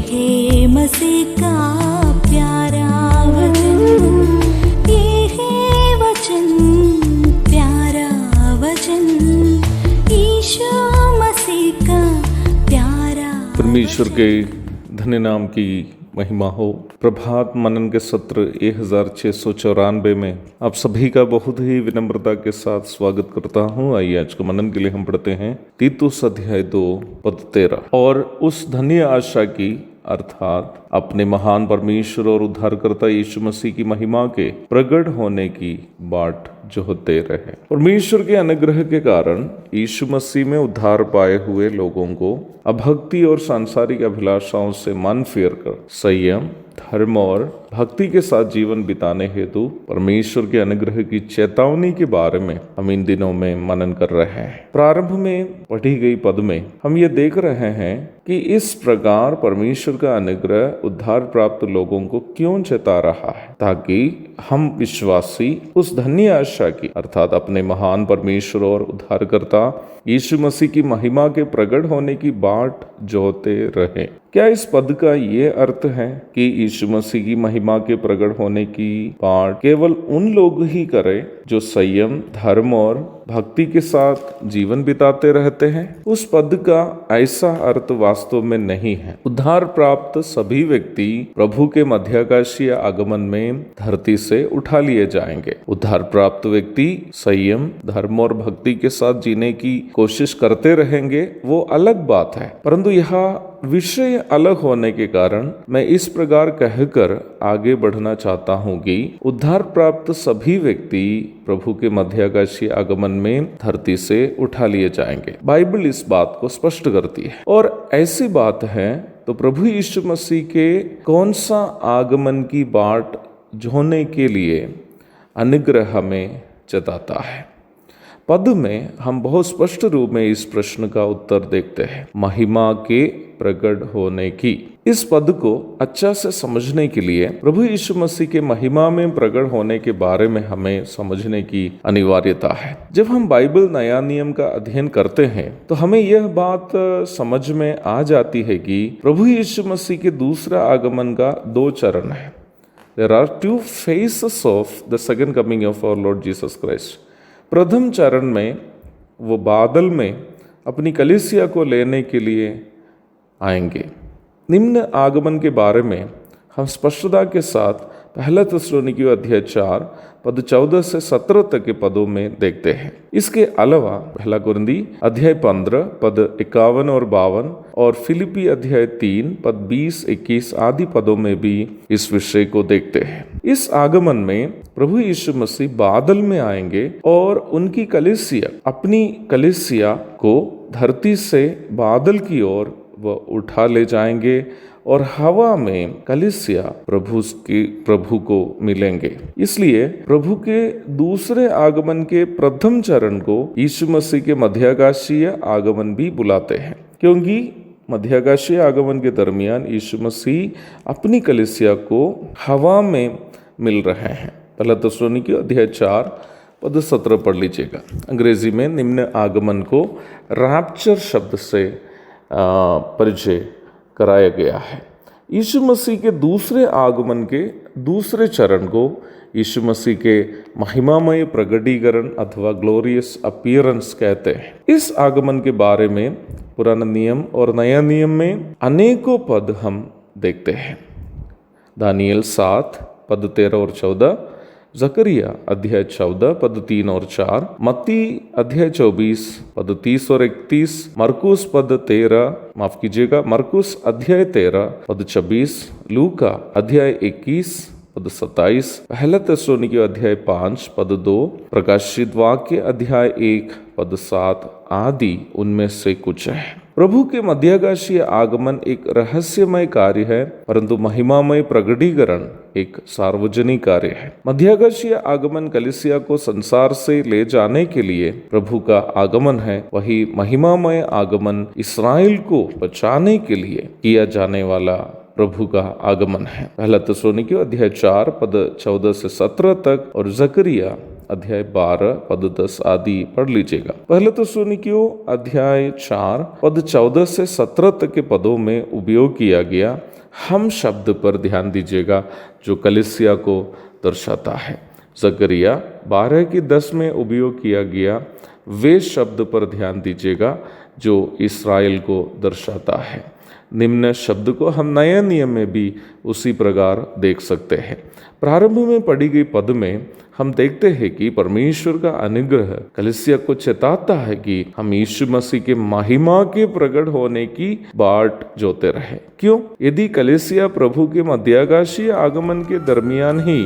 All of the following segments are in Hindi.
है मसीह का प्यारा वचन, ये है वचन, प्यारा वचन, यीशु मसीह का प्यारा। परमेश्वर के धन्य नाम की महिमा हो। प्रभात मनन के सत्र 1694 में आप सभी का बहुत ही विनम्रता के साथ स्वागत करता हूँ। आइए आज के मनन के लिए हम पढ़ते हैं तीतुस अध्याय 2 पद 13। और उस धन्य आशा की अर्थात अपने महान परमेश्वर और उद्धारकर्ता यीशु मसीह की महिमा के प्रकट होने की बाट जोहते रहे। परमेश्वर के अनुग्रह के कारण यीशु मसीह में उद्धार पाए हुए लोगों को अभक्ति और सांसारिक अभिलाषाओं से मन फेर कर संयम, धर्म और भक्ति के साथ जीवन बिताने हेतु परमेश्वर के अनुग्रह की चेतावनी के बारे में हम इन दिनों में मनन कर रहे हैं। प्रारंभ में पढ़ी गई पद में हम ये देख रहे हैं कि इस प्रकार परमेश्वर का अनुग्रह उद्धार प्राप्त लोगों को क्यों चेता रहा है, ताकि हम विश्वासी उस धन्य आशा की अर्थात अपने महान परमेश्वर और उद्धारकर्ता यीशु मसीह की महिमा के प्रकट होने की बाट जोहते रहे। क्या इस पद का ये अर्थ है कि यीशु मसीह की महिमा के प्रकट होने की बाट केवल उन लोग ही करें जो संयम, धर्म और भक्ति के साथ जीवन बिताते रहते हैं? उस पद का ऐसा अर्थ वास्तव में नहीं है। उद्धार प्राप्त सभी व्यक्ति प्रभु के मध्याकाशीय आगमन में धरती से उठा लिए जाएंगे। उद्धार प्राप्त व्यक्ति संयम, धर्म और भक्ति के साथ जीने की कोशिश करते रहेंगे, वो अलग बात है। परंतु यह विषय अलग होने के कारण मैं इस प्रकार कहकर आगे बढ़ना चाहता हूं कि उद्धार प्राप्त सभी व्यक्ति प्रभु के मध्याकाशीय आगमन में धरती से उठा लिए जाएंगे। बाइबल इस बात को स्पष्ट करती है और ऐसी बात है तो प्रभु यीशु मसीह के कौन सा आगमन की बाट जोहने के लिए अनुग्रह हमें जताता है। पद में हम बहुत स्पष्ट रूप में इस प्रश्न का उत्तर देखते हैं, महिमा के प्रकट होने की। इस पद को अच्छा से समझने के लिए प्रभु यीशु मसीह के महिमा में प्रकट होने के बारे में हमें समझने की अनिवार्यता है। जब हम बाइबल नया नियम का अध्ययन करते हैं तो हमें यह बात समझ में आ जाती है कि प्रभु यीशु मसीह के दूसरा आगमन का 2 चरण है। There are 2 phases of the second coming of our Lord Jesus Christ. प्रथम चरण में वो बादल में अपनी कलीसिया को लेने के लिए आएंगे। निम्न आगमन के बारे में हम स्पष्टता के साथ पहला थिस्सलुनीकियों अध्याय 4 पद 14 से 17 तक के पदों में देखते हैं। इसके अलावा पहला कुरिन्थी अध्याय 15 पद 51 और 52 और फिलिपी अध्याय 3 पद 20-21 आदि पदों में भी इस विषय को देखते हैं। इस आगमन में प्रभु यीशु मसीह बादल में आएंगे और उनकी कलीसिया, अपनी कलीसिया को धरती से बादल की ओर वह उठा ले जाएंगे और हवा में कलीसिया प्रभु को मिलेंगे। इसलिए प्रभु के दूसरे आगमन के प्रथम चरण को यीशु मसीह के मध्याकाशीय आगमन भी बुलाते हैं, क्योंकि मध्याकाशीय आगमन के दरमियान यीशु मसीह अपनी कलीसिया को हवा में मिल रहे हैं। पहला थिस्सलुनीकियों अध्याय 4 पद 17 पढ़ लीजिएगा। अंग्रेजी में निम्न आगमन को रैप्चर शब्द से परिचय कराया गया है। यीशु मसीह के दूसरे आगमन के दूसरे चरण को यीशु मसीह के महिमामय प्रकटीकरण अथवा ग्लोरियस अपीयरेंस कहते हैं। इस आगमन के बारे में पुराना नियम और नया नियम में अनेकों पद हम देखते हैं। दानियल 7 पद 13 और 14, जकरिया अध्याय 14 पद 3 और 4, मत्ती अध्याय 24 पद 30 और 31, मरकुस मरकुस अध्याय 13 पद 26, लूका अध्याय 21 पद 27, पहला थिस्सलुनीकियों अध्याय 5 पद 2, प्रकाशित वाक्य अध्याय 1 पद 7 आदि उनमें से कुछ है। प्रभु के मध्याकाशीय आगमन एक रहस्यमय कार्य है, परंतु महिमामय प्रकटीकरण एक सार्वजनिक कार्य है। मध्याकाशीय आगमन कलीसिया को संसार से ले जाने के लिए प्रभु का आगमन है, वही महिमामय आगमन इस्राएल को बचाने के लिए किया जाने वाला प्रभु का आगमन है। पहला थिस्सलुनीकियों अध्याय 4 पद 14 से 17 तक और जकरिया अध्याय 12 पद 10 आदि पढ़ लीजिएगा। पहले थिस्सलुनीकियों अध्याय 4 पद 14 से 17 तक के पदों में उपयोग किया गया हम शब्द पर ध्यान दीजिएगा, जो कलीसिया को दर्शाता है। जकरिया 12 की 10 में उपयोग किया गया वे शब्द पर ध्यान दीजिएगा जो इस्राएल को दर्शाता है। निम्न शब्द को हम नए नियम में भी उसी प्रकार देख सकते हैं। प्रारंभ में पढ़ी गई पद में हम देखते हैं कि परमेश्वर का अनुग्रह कलीसिया को चेताता है कि हम यीशु मसीह के महिमा के प्रकट होने की बाट जोते रहे। क्यों? यदि कलीसिया प्रभु के मध्याकाशीय आगमन के दरमियान ही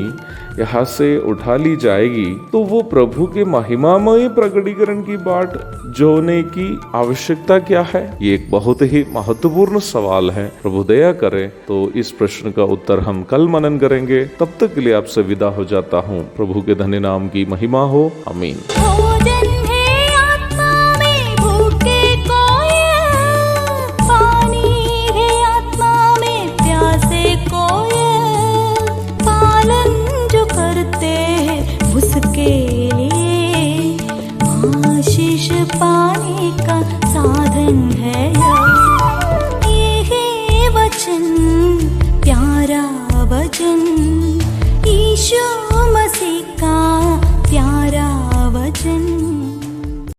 यहाँ से उठा ली जाएगी तो वो प्रभु के महिमामय प्रकटीकरण की बाट जोने की आवश्यकता क्या है? ये एक बहुत ही महत्वपूर्ण सवाल है। प्रभु दया करे तो इस प्रश्न का उत्तर हम कल मनन करेंगे। तब तक के लिए आपसे विदा हो जाता हूँ। प्रभु के धन्य नाम की महिमा हो। आमीन। भोजन है आत्मा में भूखे कोयल, पानी है आत्मा में प्यासे कोयल, पालन जो करते हैं उसके